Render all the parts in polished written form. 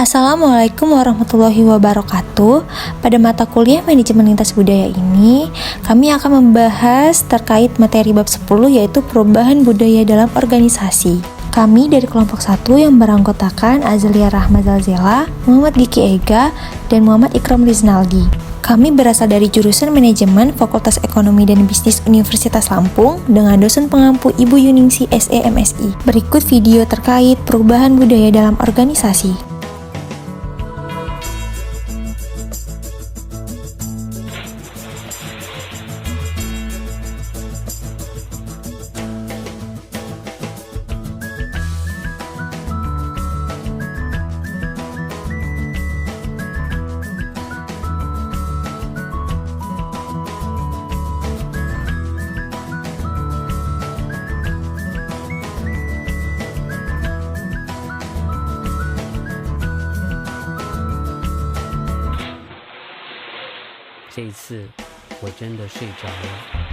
Assalamualaikum warahmatullahi wabarakatuh. Pada mata kuliah Manajemen Lintas Budaya ini, kami akan membahas terkait materi bab 10 yaitu perubahan budaya dalam organisasi. Kami dari kelompok 1 yang beranggotakan Azalia Rahma Zalzela, Muhammad Diki Ega, dan Muhammad Ikram Riznaldi. Kami berasal dari jurusan Manajemen Fakultas Ekonomi dan Bisnis Universitas Lampung dengan dosen pengampu Ibu Yuningsi SE MSI. Berikut video terkait perubahan budaya dalam organisasi.这一次我真的睡着了。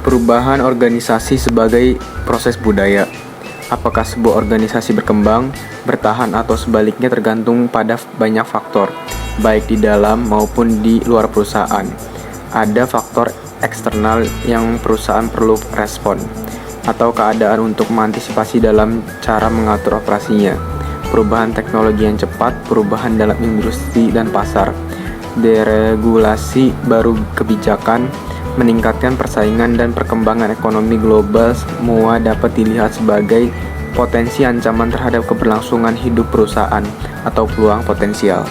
Perubahan organisasi sebagai proses budaya. Apakah sebuah organisasi berkembang, bertahan, atau sebaliknya tergantung pada banyak faktor, baik di dalam maupun di luar perusahaan. Ada faktor eksternal yang perusahaan perlu respon, atau keadaan untuk mengantisipasi dalam cara mengatur operasinya. Perubahan teknologi yang cepat, perubahan dalam industri dan pasar, deregulasi baru kebijakan, meningkatkan persaingan dan perkembangan ekonomi global semua dapat dilihat sebagai potensi ancaman terhadap keberlangsungan hidup perusahaan atau peluang potensial.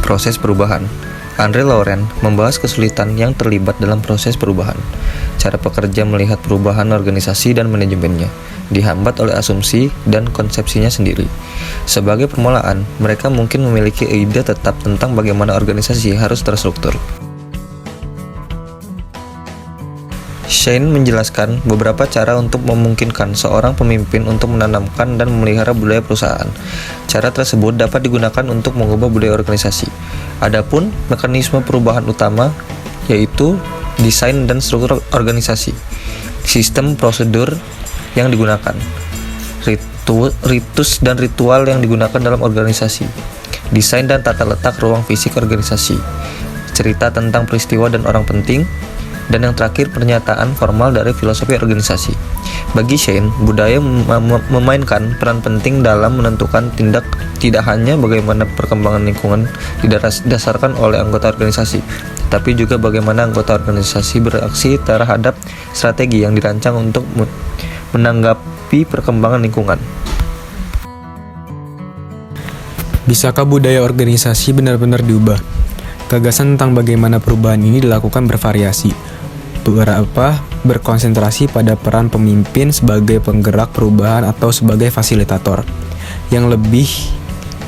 Proses perubahan. Andre Lauren membahas kesulitan yang terlibat dalam proses perubahan. Cara pekerja melihat perubahan organisasi dan manajemennya dihambat oleh asumsi dan konsepsinya sendiri. Sebagai permulaan, mereka mungkin memiliki ide tetap tentang bagaimana organisasi harus terstruktur. Shane menjelaskan beberapa cara untuk memungkinkan seorang pemimpin untuk menanamkan dan memelihara budaya perusahaan. Cara tersebut dapat digunakan untuk mengubah budaya organisasi. Adapun mekanisme perubahan utama yaitu desain dan struktur organisasi, sistem prosedur yang digunakan, ritus dan ritual yang digunakan dalam organisasi, desain dan tata letak ruang fisik organisasi, cerita tentang peristiwa dan orang penting, dan yang terakhir pernyataan formal dari filosofi organisasi. Bagi Shane, budaya memainkan peran penting dalam menentukan tidak hanya bagaimana perkembangan lingkungan didasarkan oleh anggota organisasi, tapi juga bagaimana anggota organisasi bereaksi terhadap strategi yang dirancang untuk menanggapi perkembangan lingkungan. Bisakah budaya organisasi benar-benar diubah? Gagasan tentang bagaimana perubahan ini dilakukan bervariasi. Beberapa berkonsentrasi pada peran pemimpin sebagai penggerak perubahan atau sebagai fasilitator. Yang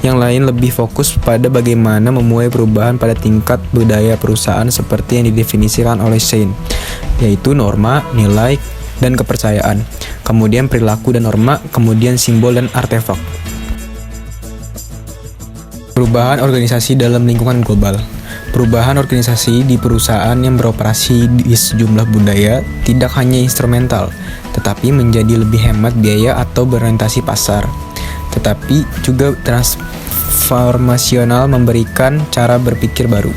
lain lebih fokus pada bagaimana memuai perubahan pada tingkat budaya perusahaan seperti yang didefinisikan oleh Shane, yaitu norma, nilai, dan kepercayaan, kemudian perilaku dan norma, kemudian simbol dan artefak. Perubahan organisasi dalam lingkungan global. Perubahan organisasi di perusahaan yang beroperasi di sejumlah budaya tidak hanya instrumental, tetapi menjadi lebih hemat biaya atau berorientasi pasar, tetapi juga transformasional, memberikan cara berpikir baru.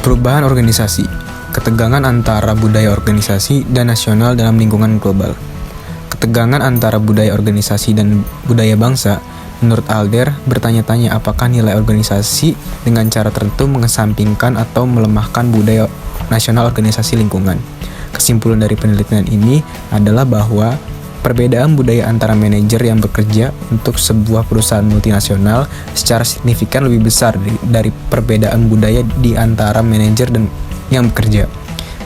Perubahan organisasi. Ketegangan antara budaya organisasi dan nasional dalam lingkungan global. Ketegangan antara budaya organisasi dan budaya bangsa Menurut Alder, bertanya-tanya apakah nilai organisasi dengan cara tertentu mengesampingkan atau melemahkan budaya nasional organisasi lingkungan. Kesimpulan dari penelitian ini adalah bahwa perbedaan budaya antara manajer yang bekerja untuk sebuah perusahaan multinasional secara signifikan lebih besar dari perbedaan budaya di antara manajer dan yang bekerja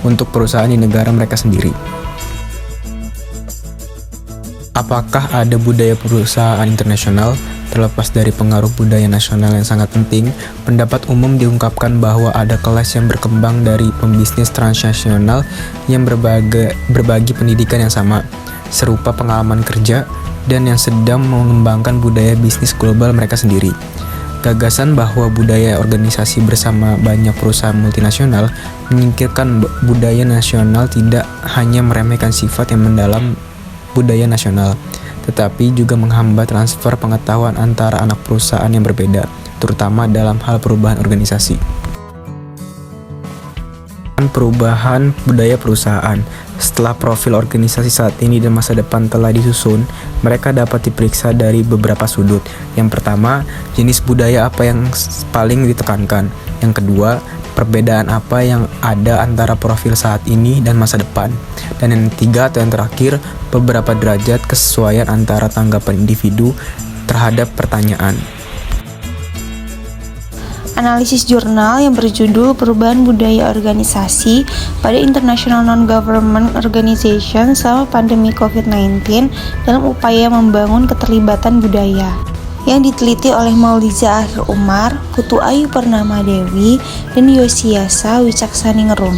untuk perusahaan di negara mereka sendiri. Apakah ada budaya perusahaan internasional? Terlepas dari pengaruh budaya nasional yang sangat penting, pendapat umum diungkapkan bahwa ada kelas yang berkembang dari pembisnis transnasional yang berbagi pendidikan yang sama, serupa pengalaman kerja, dan yang sedang mengembangkan budaya bisnis global mereka sendiri. Gagasan bahwa budaya organisasi bersama banyak perusahaan multinasional menyingkirkan budaya nasional tidak hanya meremehkan sifat yang mendalam budaya nasional, tetapi juga menghambat transfer pengetahuan antara anak perusahaan yang berbeda, terutama dalam hal perubahan organisasi. Perubahan budaya perusahaan. Setelah profil organisasi saat ini dan masa depan telah disusun, mereka dapat diperiksa dari beberapa sudut. Yang pertama, jenis budaya apa yang paling ditekankan. Yang kedua, perbedaan apa yang ada antara profil saat ini dan masa depan. Dan yang ketiga atau yang terakhir, beberapa derajat kesesuaian antara tanggapan individu terhadap pertanyaan. Analisis jurnal yang berjudul Perubahan Budaya Organisasi pada International Non-Government Organization selama pandemi COVID-19 dalam upaya membangun keterlibatan budaya, yang diteliti oleh Mauliza Akhir Umar, Putu Ayu Purnama Dewi, dan Yosiasa Wicaksaningrum.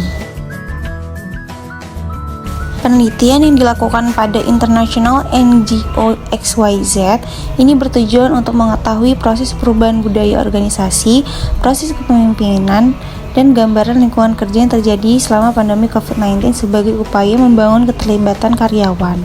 Penelitian yang dilakukan pada International NGO XYZ ini bertujuan untuk mengetahui proses perubahan budaya organisasi, proses kepemimpinan, dan gambaran lingkungan kerja yang terjadi selama pandemi COVID-19 sebagai upaya membangun keterlibatan karyawan.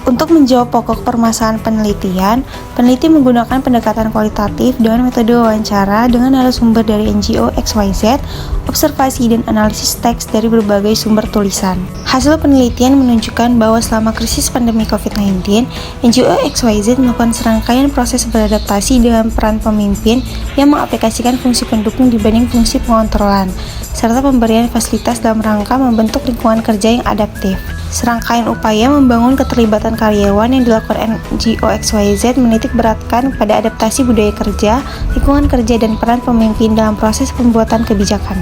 Untuk menjawab pokok permasalahan penelitian, peneliti menggunakan pendekatan kualitatif dengan metode wawancara dengan narasumber dari NGO XYZ, observasi dan analisis teks dari berbagai sumber tulisan. Hasil penelitian menunjukkan bahwa selama krisis pandemi COVID-19, NGO XYZ melakukan serangkaian proses beradaptasi dengan peran pemimpin yang mengaplikasikan fungsi pendukung dibanding fungsi pengontrolan, serta pemberian fasilitas dalam rangka membentuk lingkungan kerja yang adaptif. Serangkaian upaya membangun keterlibatan karyawan yang dilakukan NGO XYZ menitik beratkan pada adaptasi budaya kerja, lingkungan kerja, dan peran pemimpin dalam proses pembuatan kebijakan.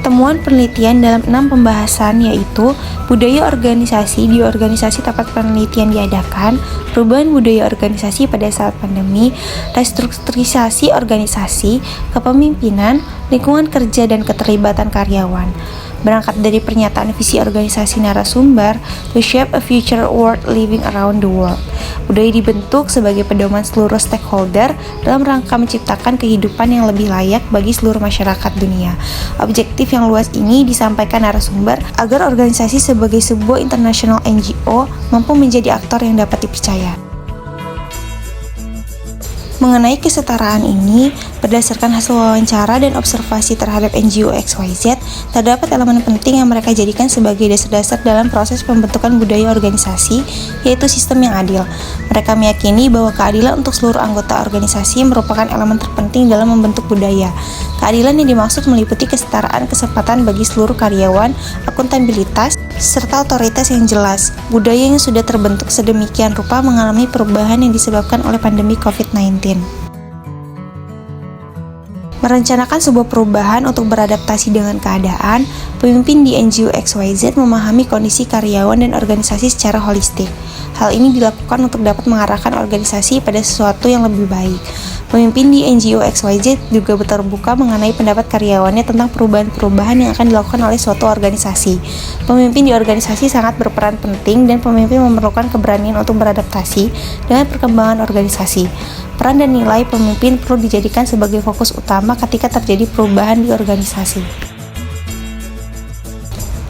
Temuan penelitian dalam 6 pembahasan yaitu budaya organisasi di organisasi tempat penelitian diadakan, perubahan budaya organisasi pada saat pandemi, restrukturisasi organisasi, kepemimpinan, lingkungan kerja, dan keterlibatan karyawan. Berangkat dari pernyataan visi organisasi narasumber, to shape a future world living around the world. Budaya dibentuk sebagai pedoman seluruh stakeholder dalam rangka menciptakan kehidupan yang lebih layak bagi seluruh masyarakat dunia. Objektif yang luas ini disampaikan narasumber agar organisasi sebagai sebuah international NGO mampu menjadi aktor yang dapat dipercaya. Mengenai kesetaraan ini, berdasarkan hasil wawancara dan observasi terhadap NGO XYZ, terdapat elemen penting yang mereka jadikan sebagai dasar-dasar dalam proses pembentukan budaya organisasi, yaitu sistem yang adil. Mereka meyakini bahwa keadilan untuk seluruh anggota organisasi merupakan elemen terpenting dalam membentuk budaya. Keadilan yang dimaksud meliputi kesetaraan kesempatan bagi seluruh karyawan, akuntabilitas, serta otoritas yang jelas. Budaya yang sudah terbentuk sedemikian rupa mengalami perubahan yang disebabkan oleh pandemi COVID-19. Merencanakan sebuah perubahan untuk beradaptasi dengan keadaan, pemimpin di NGO XYZ memahami kondisi karyawan dan organisasi secara holistik. Hal ini dilakukan untuk dapat mengarahkan organisasi pada sesuatu yang lebih baik. Pemimpin di NGO XYZ juga terbuka mengenai pendapat karyawannya tentang perubahan-perubahan yang akan dilakukan oleh suatu organisasi. Pemimpin di organisasi sangat berperan penting dan pemimpin memerlukan keberanian untuk beradaptasi dengan perkembangan organisasi. Peran dan nilai pemimpin perlu dijadikan sebagai fokus utama ketika terjadi perubahan di organisasi.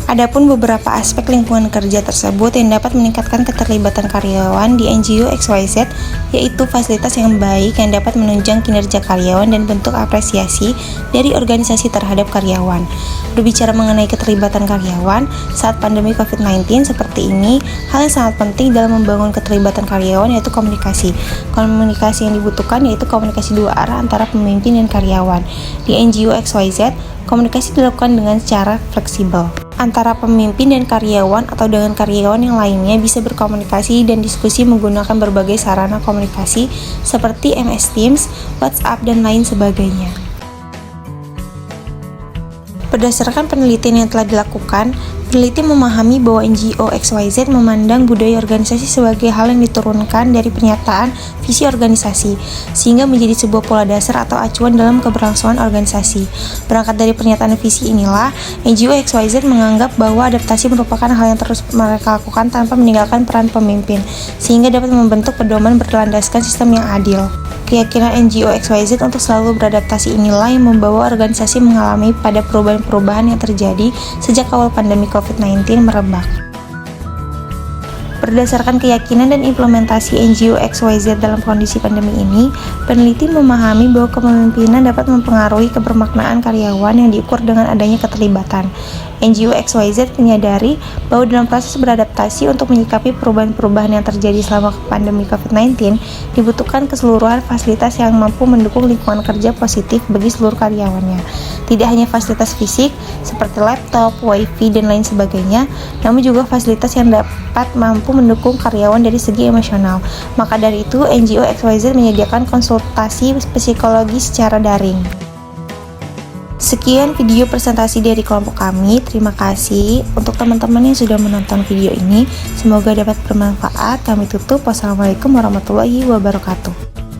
Adapun beberapa aspek lingkungan kerja tersebut yang dapat meningkatkan keterlibatan karyawan di NGO XYZ, yaitu fasilitas yang baik yang dapat menunjang kinerja karyawan dan bentuk apresiasi dari organisasi terhadap karyawan. Berbicara mengenai keterlibatan karyawan saat pandemi COVID-19 seperti ini, hal yang sangat penting dalam membangun keterlibatan karyawan yaitu komunikasi. Komunikasi yang dibutuhkan yaitu komunikasi dua arah antara pemimpin dan karyawan. Di NGO XYZ, komunikasi dilakukan dengan cara fleksibel antara pemimpin dan karyawan atau dengan karyawan yang lainnya bisa berkomunikasi dan diskusi menggunakan berbagai sarana komunikasi seperti MS Teams, WhatsApp, dan lain sebagainya. Berdasarkan penelitian yang telah dilakukan, peneliti memahami bahwa NGO XYZ memandang budaya organisasi sebagai hal yang diturunkan dari pernyataan visi organisasi, sehingga menjadi sebuah pola dasar atau acuan dalam keberlangsungan organisasi. Berangkat dari pernyataan visi inilah, NGO XYZ menganggap bahwa adaptasi merupakan hal yang terus mereka lakukan tanpa meninggalkan peran pemimpin, sehingga dapat membentuk pedoman berlandaskan sistem yang adil. Keyakinan NGO XYZ untuk selalu beradaptasi inilah yang membawa organisasi mengalami pada perubahan-perubahan yang terjadi sejak awal pandemi COVID-19 merebak. Berdasarkan keyakinan dan implementasi NGO XYZ dalam kondisi pandemi ini, peneliti memahami bahwa kepemimpinan dapat mempengaruhi kebermaknaan karyawan yang diukur dengan adanya keterlibatan. NGO XYZ menyadari bahwa dalam proses beradaptasi untuk menyikapi perubahan-perubahan yang terjadi selama pandemi COVID-19, dibutuhkan keseluruhan fasilitas yang mampu mendukung lingkungan kerja positif bagi seluruh karyawannya. Tidak hanya fasilitas fisik seperti laptop, wifi, dan lain sebagainya, namun juga fasilitas yang dapat mampu mendukung karyawan dari segi emosional. Maka dari itu, NGO XYZ menyediakan konsultasi psikologi secara daring. Sekian video presentasi dari kelompok kami. Terima kasih untuk teman-teman yang sudah menonton video ini. Semoga dapat bermanfaat. Kami tutup. Wassalamualaikum warahmatullahi wabarakatuh.